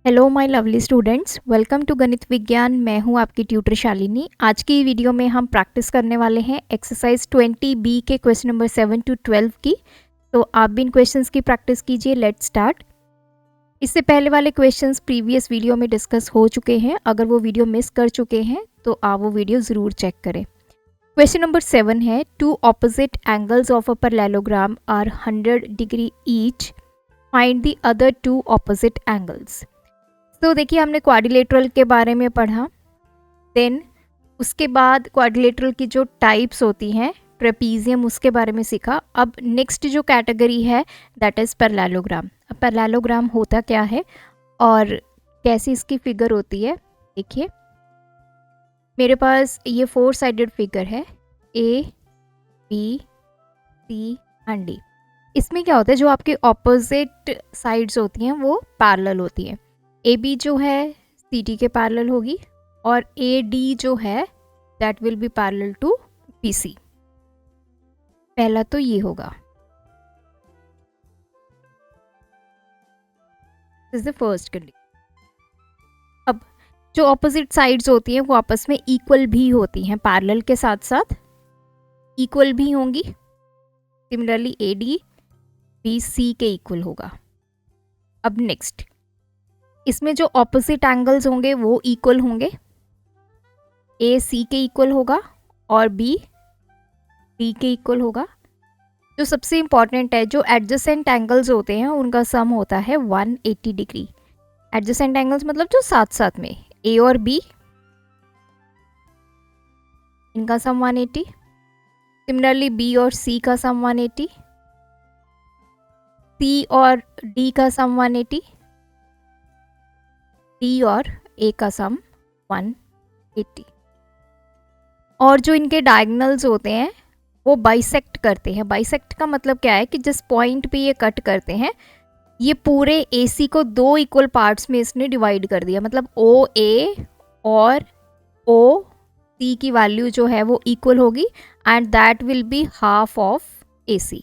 Hello my lovely students, welcome to गणित विज्ञान। मैं हूं आपकी ट्यूटर शालिनी। आज की वीडियो में हम प्रैक्टिस करने वाले हैं एक्सरसाइज 20B के क्वेश्चन नंबर 7 to 12 की। तो आप भी इन क्वेश्चंस की प्रैक्टिस कीजिए। Let's start. इससे पहले वाले क्वेश्चंस प्रीवियस वीडियो में डिस्कस हो चुके हैं। अगर वो वीडियो मिस कर चुके हैं तो आप वो वीडियो ज़रूर चेक करें। क्वेश्चन नंबर 7 है, two opposite angles of a parallelogram are 100 degree each, find the other two opposite angles. तो देखिए, हमने क्वाड्रिलेटरल के बारे में पढ़ा। देन उसके बाद क्वाड्रिलेटरल की जो टाइप्स होती हैं, ट्रेपीजियम, उसके बारे में सीखा। अब नेक्स्ट जो कैटेगरी है दैट इज़ पैरेललोग्राम। अब पैरेललोग्राम होता क्या है और कैसी इसकी फिगर होती है। देखिए, मेरे पास ये 4 साइडेड फिगर है, A B C and D. इसमें क्या होता है, जो आपके ऑपोजिट साइड्स होती हैं वो पैरेलल होती हैं। ए बी जो है सी डी के पैरेलल होगी और ए डी जो है that will be parallel to B C. पहला तो ये होगा, this is the first condition. अब जो ऑपोजिट साइड्स होती हैं वो आपस में इक्वल भी होती हैं, पैरेलल के साथ साथ इक्वल भी होंगी। Similarly A D B C के इक्वल होगा। अब नेक्स्ट, इसमें जो ऑपोजिट एंगल्स होंगे वो इक्वल होंगे। ए सी के इक्वल होगा और बी डी के इक्वल होगा। जो सबसे इंपॉर्टेंट है, जो एडजेसेंट एंगल्स होते हैं उनका सम होता है 180 डिग्री। एडजेसेंट एंगल्स मतलब जो साथ साथ में, ए और बी, इनका सम 180। सिमिलरली बी और सी का सम 180, सी और डी का सम 180, डी और ए का सम 180। और जो इनके डायगोनल्स होते हैं वो बाइसेक्ट करते हैं। बाइसेक्ट का मतलब क्या है कि जिस पॉइंट पे ये कट करते हैं, ये पूरे AC को 2 इक्वल पार्ट्स में इसने डिवाइड कर दिया। मतलब OA और OC की वैल्यू जो है वो इक्वल होगी and that will be half of AC।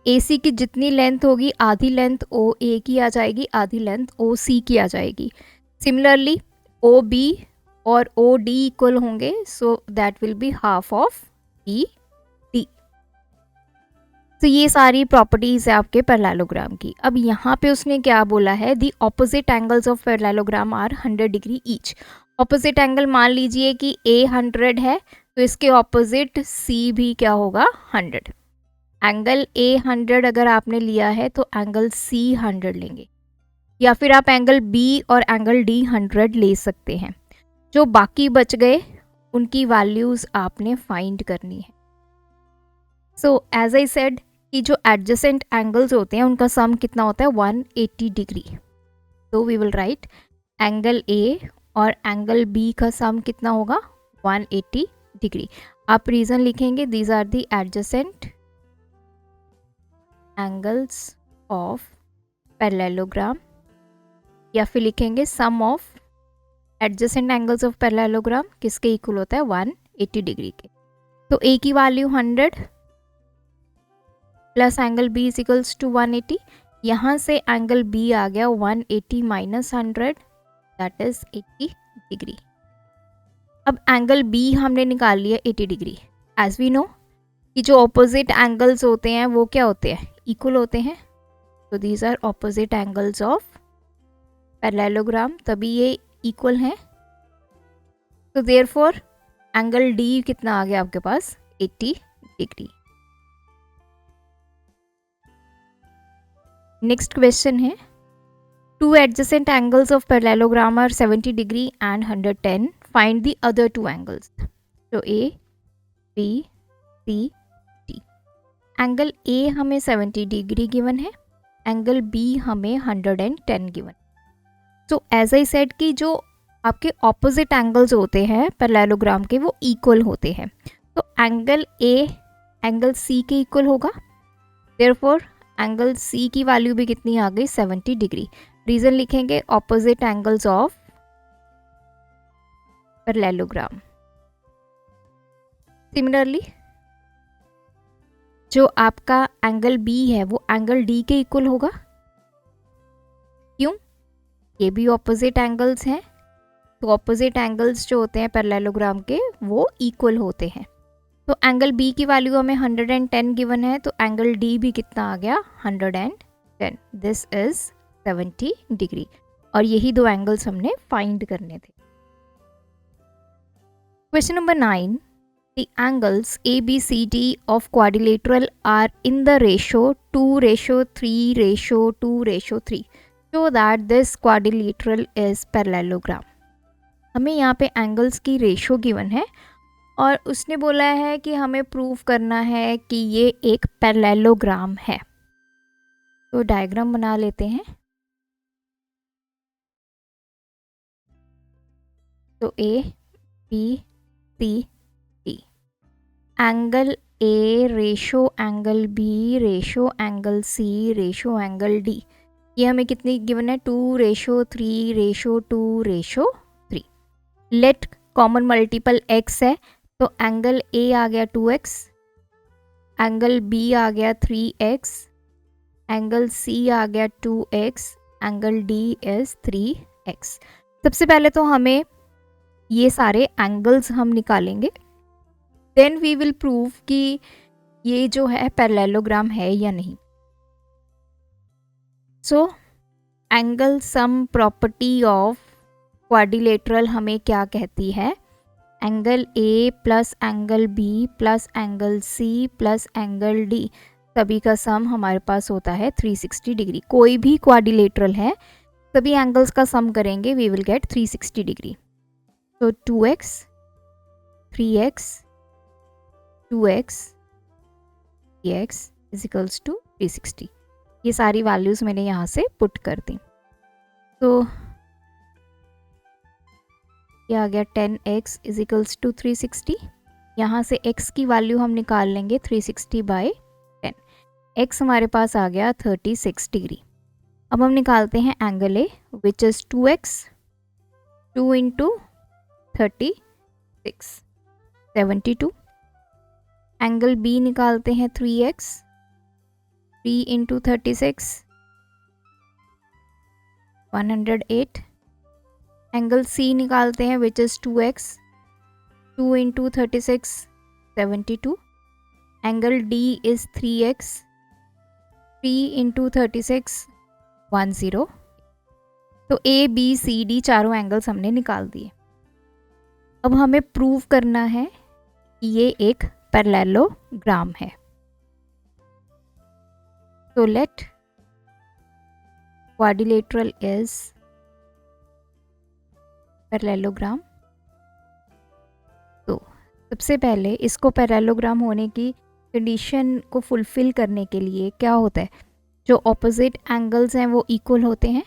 AC की जितनी लेंथ होगी, आधी लेंथ OA की आ जाएगी, आधी लेंथ OC की आ जाएगी। सिमिलरली OB और OD इक्वल होंगे, so that will be half of BD। तो ये सारी प्रॉपर्टीज है आपके पैरेललोग्राम की। अब यहाँ पे उसने क्या बोला है, the opposite angles of parallelogram are 100 degree each. Opposite angle मान लीजिए कि A 100 है तो इसके ऑपोजिट C भी क्या होगा, 100। एंगल A 100 अगर आपने लिया है तो एंगल C 100 लेंगे, या फिर आप एंगल B और एंगल D 100 ले सकते हैं। जो बाकी बच गए उनकी वैल्यूज आपने फाइंड करनी है। सो एज आई सेड कि जो एडजेसेंट एंगल्स होते हैं उनका सम कितना होता है, 180 डिग्री। तो we will write angle A और एंगल B का सम कितना होगा, 180 डिग्री। आप रीजन लिखेंगे, these are the adjacent angles of parallelogram, या फिर लिखेंगे sum of adjacent angles of parallelogram किसके इक्वल होता है, 180 डिग्री के। तो A की value 100 plus angle B is equals to 180। यहाँ से एंगल B आ गया 180 माइनस 100, दैट इज 80 डिग्री। अब एंगल B हमने निकाल लिया 80 डिग्री। एज वी नो कि जो ऑपोजिट एंगल्स होते हैं वो क्या होते हैं, इक्वल होते हैं। तो these are opposite angles of parallelogram, तभी ये इक्वल हैं। तो देयरफॉर एंगल D कितना आ गया आपके पास, 80 डिग्री। नेक्स्ट क्वेश्चन है, two adjacent angles of parallelogram are 70 degree and 110, find the other two angles. तो A B C D। Angle A हमें 70 डिग्री गिवन है, एंगल B हमें 110 गिवन। तो एज आई सेड कि जो आपके ऑपोजिट एंगल्स होते हैं पैरेललोग्राम के वो इक्वल होते हैं। तो एंगल A एंगल C के इक्वल होगा, देयरफॉर एंगल C की वैल्यू भी कितनी आ गई, 70 डिग्री। रीजन लिखेंगे, opposite angles of parallelogram. Similarly जो आपका एंगल B है वो एंगल D के इक्वल होगा। क्यों, ये भी ऑपोजिट एंगल्स हैं, तो ऑपोजिट एंगल्स जो होते हैं पैरेललोग्राम के वो इक्वल होते हैं। तो एंगल बी की वैल्यू हमें 110 गिवन है, तो एंगल डी भी कितना आ गया 110, दिस इज 70 डिग्री। और यही दो एंगल्स हमने फाइंड करने थे। Question number 9, the angles ABCD of quadrilateral are in the ratio 2:3:2:3 so that this quadrilateral is parallelogram। हमें यहाँ पे एंगल्स की रेशो गिवन है और उसने बोला है कि हमें प्रूव करना है कि ये एक पैरेललोग्राम है। तो डायग्राम बना लेते हैं। तो A B C D, angle A ratio angle B ratio angle C ratio angle D, ये हमें कितनी गिवन है 2:3:2:3। लेट कॉमन मल्टीपल x है, तो एंगल ए आ गया 2x, एंगल बी आ गया 3x, एंगल सी आ गया 2x, angle D is 3x। सबसे पहले तो हमें ये सारे एंगल्स हम निकालेंगे, देन वी विल प्रूव कि ये जो है पैरेललोग्राम है या नहीं। So angle sum property of quadrilateral हमें क्या कहती है, angle A plus angle B plus angle C plus angle D सभी का सम हमारे पास होता है 360 डिग्री। कोई भी क्वाड्रिलेटरल है, सभी एंगल्स का सम करेंगे, वी विल गेट 360 डिग्री। तो 2x 3x 2x 3x is equals to 360। ये सारी वैल्यूज़ मैंने यहाँ से पुट कर दी। तो ये आ गया 10x इज इक्वल्स टू 360। यहाँ से x की वैल्यू हम निकाल लेंगे 360/10। x हमारे पास आ गया 36 डिग्री। अब हम निकालते हैं angle A which is 2x, 2 into 36 72। Angle B निकालते हैं 3x, 3 इंटू 36 108। एंगल सी निकालते हैं विच is 2x, 2 into 36 72। Angle D is 3x, 3 into 36 10। तो ए बी सी डी चारों एंगल्स हमने निकाल दिए। अब हमें प्रूव करना है कि ये एक पैरेललोग्राम है। तो लेट क्वाड्रिलेटरल इज पैरेललोग्राम। तो सबसे पहले इसको पैरेललोग्राम होने की कंडीशन को फुलफिल करने के लिए क्या होता है, जो ऑपोजिट एंगल्स हैं वो इक्वल होते हैं।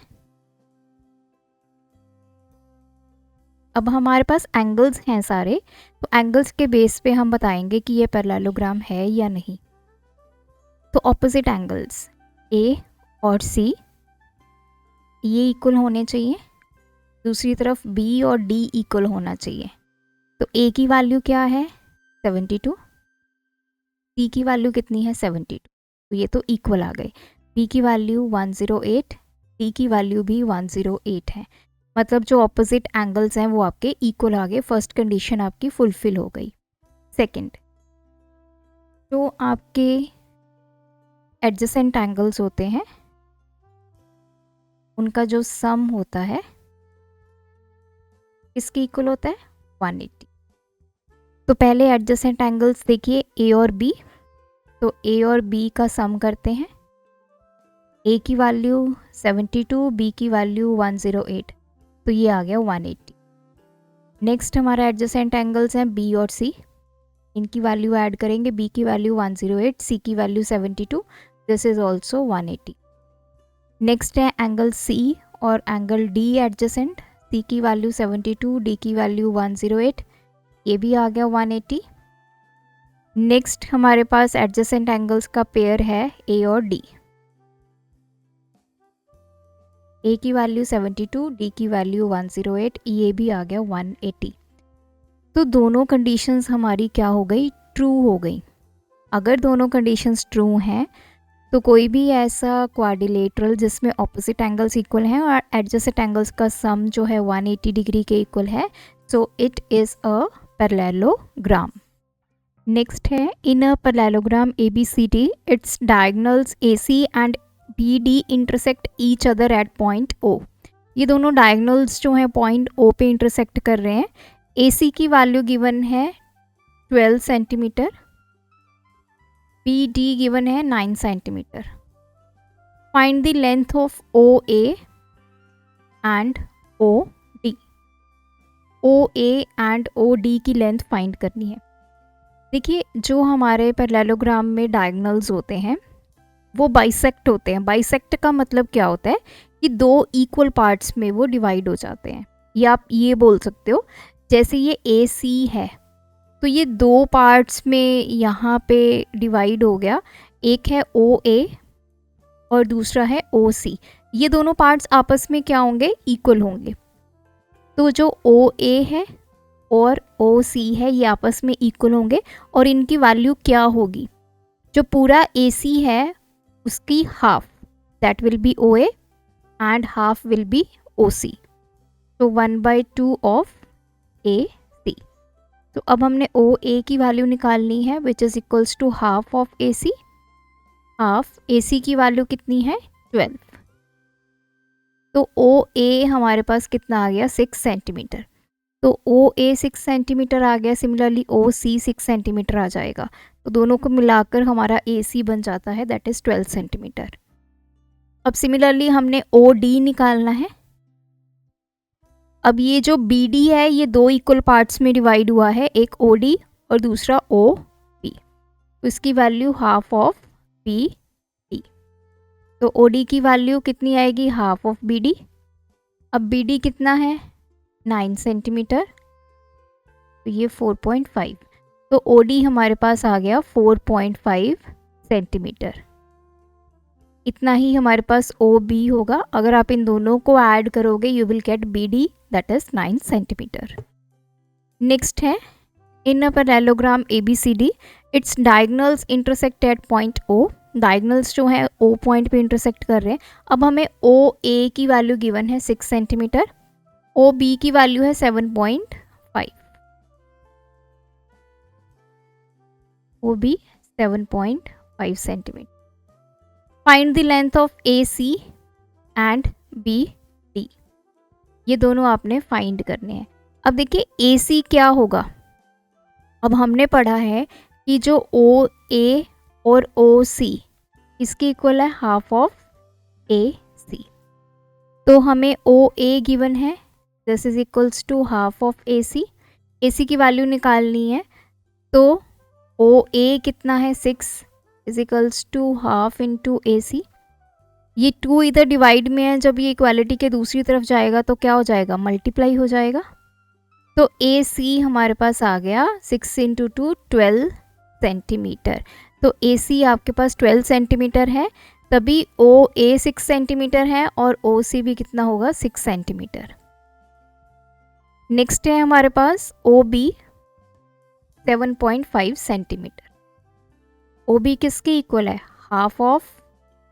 अब हमारे पास एंगल्स हैं सारे, तो एंगल्स के बेस पे हम बताएंगे कि ये पैरेललोग्राम है या नहीं। तो ऑपोजिट एंगल्स ए और सी ये इक्वल होने चाहिए, दूसरी तरफ बी और डी इक्वल होना चाहिए। तो ए की वैल्यू क्या है 72, सी की वैल्यू कितनी है 72, तो ये तो इक्वल आ गए। बी की वैल्यू 108, डी की वैल्यू भी 108 है, मतलब जो ऑपोजिट एंगल्स हैं वो आपके इक्वल आ गए। फर्स्ट कंडीशन आपकी फुलफिल हो गई। सेकंड, जो आपके एडजेसेंट एंगल्स होते हैं उनका जो सम होता है किसके इक्वल होता है 180। तो पहले एडजेसेंट एंगल्स देखिए ए और बी, तो ए और बी का सम करते हैं। ए की वैल्यू 72, बी की वैल्यू 108, तो ये आ गया 180। नेक्स्ट हमारा एडजेसेंट एंगल्स हैं बी और सी, इनकी वैल्यू ऐड करेंगे। बी की वैल्यू 108, सी की value 72, this is also 180। Next है एंगल सी और एंगल डी एडजेसेंट, सी की वैल्यू 72, डी की वैल्यू 108, ये भी आ गया 180। नेक्स्ट हमारे पास एडजेसेंट एंगल्स का पेयर है ए और डी, ए की वैल्यू 72, डी की वैल्यू 108, ये भी आ गया 180। तो दोनों कंडीशंस हमारी क्या हो गई, ट्रू हो गई। अगर दोनों कंडीशंस ट्रू हैं तो कोई भी ऐसा क्वाड्रिलेटरल जिसमें ऑपोजिट एंगल्स इक्वल हैं और एडजेसेंट एंगल्स का सम जो है 180 डिग्री के इक्वल है, so it is a parallelogram. Next है, in a parallelogram ABCD its diagonals AC and BD intersect each other at point O। ये दोनों डायगोनल्स जो हैं पॉइंट O पे इंटरसेक्ट कर रहे हैं। AC की वैल्यू गिवन है 12 सेंटीमीटर, BD गिवन है 9 centimetre. Find the length of OA and OD। OA and OD की लेंथ फाइंड करनी है। देखिए, जो हमारे पैरेललोग्राम में डायगोनल्स होते हैं वो बाइसेक्ट होते हैं। बाइसेक्ट का मतलब क्या होता है कि दो इक्वल पार्ट्स में वो डिवाइड हो जाते हैं। या आप ये बोल सकते हो, जैसे ये AC है तो ये दो पार्ट्स में यहाँ पे डिवाइड हो गया, एक है OA और दूसरा है OC। ये दोनों पार्ट्स आपस में क्या होंगे, इक्वल होंगे। तो जो OA है और OC है ये आपस में इक्वल होंगे और इनकी वैल्यू क्या होगी, जो पूरा AC है उसकी half, that will B OA and half will be OC। तो 1/2 ऑफ AC। तो अब हमने OA की वैल्यू निकालनी है which is equals to half of AC। Half AC की वैल्यू कितनी है, 12। तो OA हमारे पास कितना आ गया, 6 सेंटीमीटर। तो OA 6 सेंटीमीटर आ गया, सिमिलरली OC 6 सेंटीमीटर आ जाएगा। तो दोनों को मिलाकर हमारा AC बन जाता है, दैट इज़ 12 सेंटीमीटर। अब सिमिलरली हमने OD निकालना है। अब ये जो BD है ये दो इक्वल पार्ट्स में डिवाइड हुआ है, एक OD और दूसरा OB। तो इसकी वैल्यू हाफ ऑफ BD। तो OD की वैल्यू कितनी आएगी, हाफ ऑफ BD। अब BD कितना है, 9 सेंटीमीटर, तो ये 4.5। तो OD हमारे पास आ गया 4.5 सेंटीमीटर। इतना ही हमारे पास OB होगा। अगर आप इन दोनों को ऐड करोगे you will get BD, that is 9 centimetre. Next है, in a parallelogram ABCD its diagonals intersect at point O। Diagonals जो है O पॉइंट पे इंटरसेक्ट कर रहे हैं। अब हमें OA की वैल्यू गिवन है 6 सेंटीमीटर, OB की वैल्यू है 7.5, OB 7.5 centimetre. Find the length of AC and BD। ये दोनों आपने फाइंड करने हैं। अब देखिए AC क्या होगा, अब हमने पढ़ा है कि जो OA और OC इसकी इक्वल है हाफ ऑफ AC। तो हमें OA गिवन है, this is equals to half of AC। AC की वैल्यू निकालनी है, तो OA कितना है, 6 is equals to half into AC। ये 2 इधर डिवाइड में है, जब ये इक्वालिटी के दूसरी तरफ जाएगा तो क्या हो जाएगा, मल्टीप्लाई हो जाएगा। तो AC हमारे पास आ गया 6 इंटू 2 12 सेंटीमीटर। तो AC आपके पास 12 सेंटीमीटर है, तभी OA 6 सेंटीमीटर है और OC भी कितना होगा, 6 सेंटीमीटर। नेक्स्ट है हमारे पास OB 7.5 सेंटीमीटर। OB किसके इक्वल है, हाफ ऑफ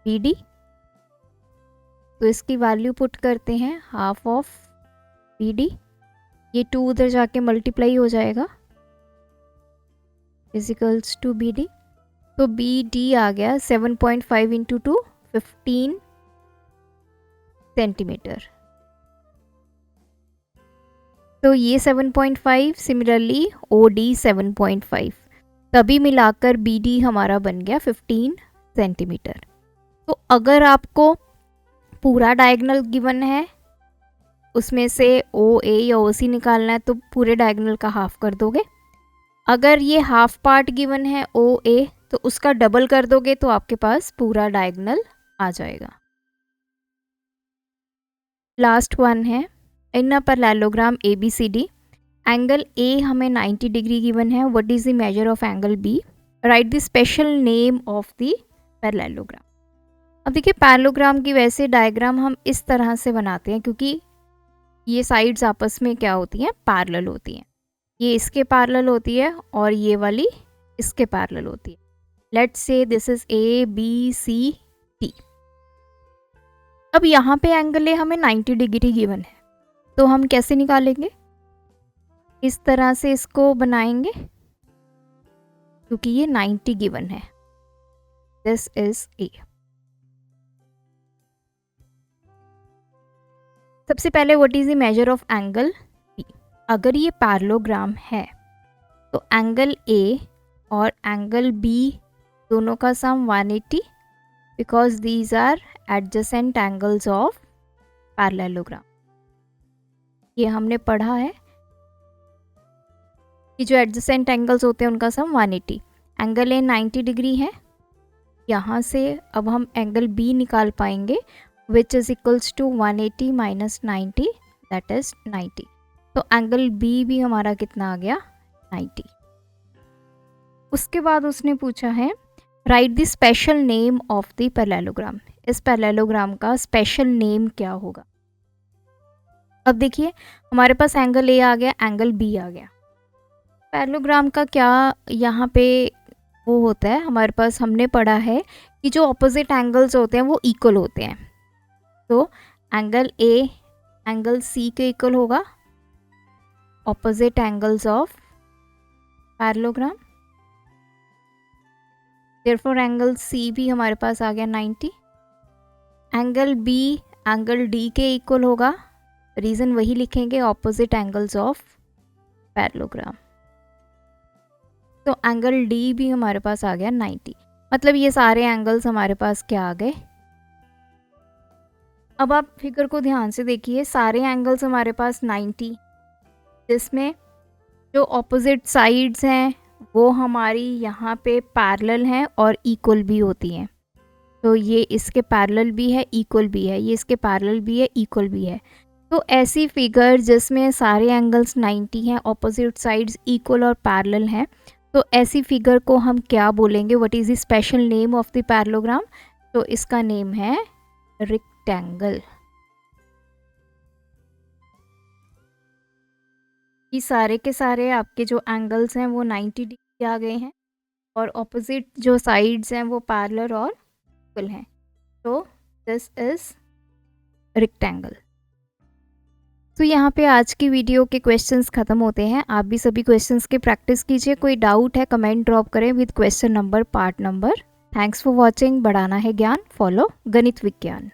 BD। तो इसकी वैल्यू पुट करते हैं, हाफ ऑफ BD। ये 2 उधर जाके मल्टीप्लाई हो जाएगा, इजिकल्स टू BD। तो BD आ गया 7.5 इंटू 2 15 सेंटीमीटर। तो ये 7.5, सिमिलरली OD 7.5, तभी मिलाकर BD हमारा बन गया 15 सेंटीमीटर। तो अगर आपको पूरा डायगोनल गिवन है, उसमें से OA या OC निकालना है तो पूरे डायगोनल का हाफ कर दोगे। अगर ये हाफ पार्ट गिवन है OA तो उसका डबल कर दोगे तो आपके पास पूरा डायगोनल आ जाएगा। लास्ट वन है, in a parallelogram ABCD angle A हमें 90 डिग्री गिवन है, what is the measure of angle B, write the special name of the parallelogram. अब देखिए पैरेललोग्राम की वैसे डायग्राम हम इस तरह से बनाते हैं क्योंकि ये साइड्स आपस में क्या होती हैं, पैरेलल होती हैं। ये इसके पैरेलल होती है और ये वाली इसके पैरेलल होती है। Let's say this is A B C D. अब यहाँ पे एंगल ए हमें 90 डिग्री गिवन है, तो हम कैसे निकालेंगे? इस तरह से इसको बनाएंगे क्योंकि ये 90 गिवन है। This is A. सबसे पहले what is the measure of angle B? अगर ये पैरेललोग्राम है तो एंगल ए और एंगल बी दोनों का sum 180 because these are adjacent angles of parallelogram. ये हमने पढ़ा है कि जो एडजेसेंट एंगल्स होते हैं उनका सम 180। एंगल ए 90 डिग्री है, यहाँ से अब हम एंगल बी निकाल पाएंगे which is equals to 180 minus 90 that is 90। तो एंगल बी भी हमारा कितना आ गया? 90। उसके बाद उसने पूछा है right the special name of the parallelogram. इस पैरेललोग्राम का स्पेशल नेम क्या होगा? अब देखिए हमारे पास एंगल ए आ गया, एंगल बी आ गया। पैरेललोग्राम का क्या यहाँ पे वो होता है, हमारे पास हमने पढ़ा है कि जो ऑपोजिट एंगल्स होते हैं वो इक्वल होते हैं। तो एंगल ए एंगल सी के इक्वल होगा, opposite angles of parallelogram. Therefore angle C भी हमारे पास आ गया 90। एंगल बी एंगल डी के इक्वल होगा, रीज़न वही लिखेंगे, ऑपोजिट एंगल्स ऑफ पैरेललोग्राम। तो एंगल डी भी हमारे पास आ गया 90। मतलब ये सारे एंगल्स हमारे पास क्या आ गए? अब आप फिगर को ध्यान से देखिए, सारे एंगल्स हमारे पास 90, जिसमें जो ऑपोजिट साइड्स हैं वो हमारी यहाँ पे पैरेलल हैं और इक्वल भी होती हैं। तो ये इसके पैरेलल भी है, इक्वल भी है, ये इसके पैरेलल भी है, इक्वल भी है। तो ऐसी फिगर जिसमें सारे एंगल्स 90 हैं, ऑपोजिट साइड्स इक्वल और पैरेलल हैं, तो ऐसी फिगर को हम क्या बोलेंगे? What is the special name of the parallelogram? तो इसका नेम है रेक्टेंगल। ये सारे के सारे आपके जो एंगल्स हैं वो 90 डिग्री आ गए हैं और ऑपोजिट जो साइड्स हैं वो पैरेलल और इक्वल हैं। तो दिस इज रेक्टेंगल। तो यहाँ पे आज की वीडियो के क्वेश्चंस ख़त्म होते हैं। आप भी सभी क्वेश्चंस की प्रैक्टिस कीजिए। कोई डाउट है कमेंट ड्रॉप करें with question number, part number. Thanks for watching. बढ़ाना है ज्ञान, फॉलो गणित विज्ञान।